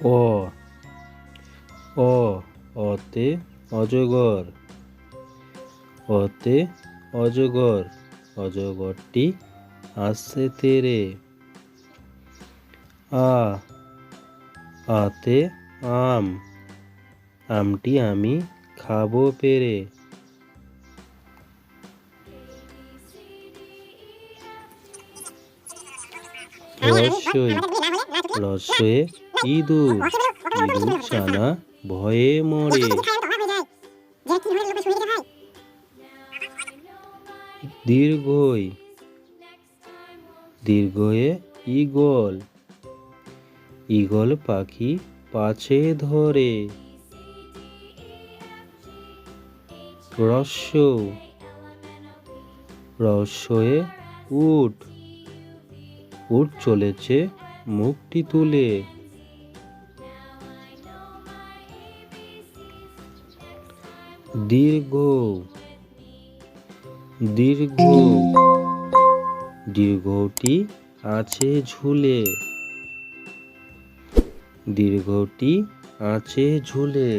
অ অ অতে অজগর। অতে অজগর, অজগরটি আসছে তেরে। আ আতে আম, আমটি আমি খাবো পেরে। রস্যই রস্যয়ে ইঁদুর, ইঁদুর ছানা ভয়ে মরে। দীর্ঘই দীর্ঘয়ে ঈগল, ঈগল পাখি পাছে ধরে। রস্য রস্যয়ে উট, উট চলেছে মুখটি তুলে। দীর্ঘ দীর্ঘ দীর্ঘটি আছে ঝুলে, দীর্ঘটি আছে ঝুলে।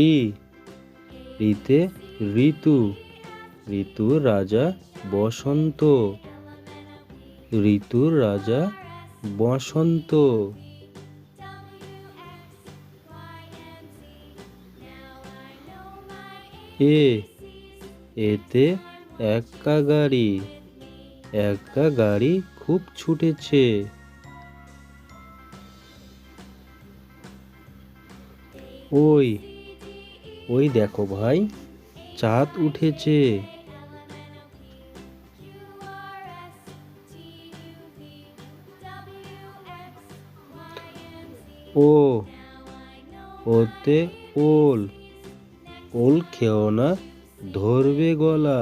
ঋ ঋতে ঋতু, ঋতুর রাজা বসন্ত, ঋতুর রাজা বসন্ত। এতে এক্কা গাড়ি, এক্কা গাড়ি খুব ছুটেছে। ওই ওই দেখো ভাই, চাঁদ উঠেছে। ও ওতে ওল, ওল খেও না ধরবে গলা।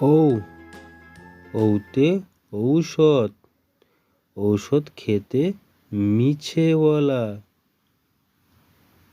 ঔ ঔতে ঔষধ, ঔষধ খেতে মিছে বলা।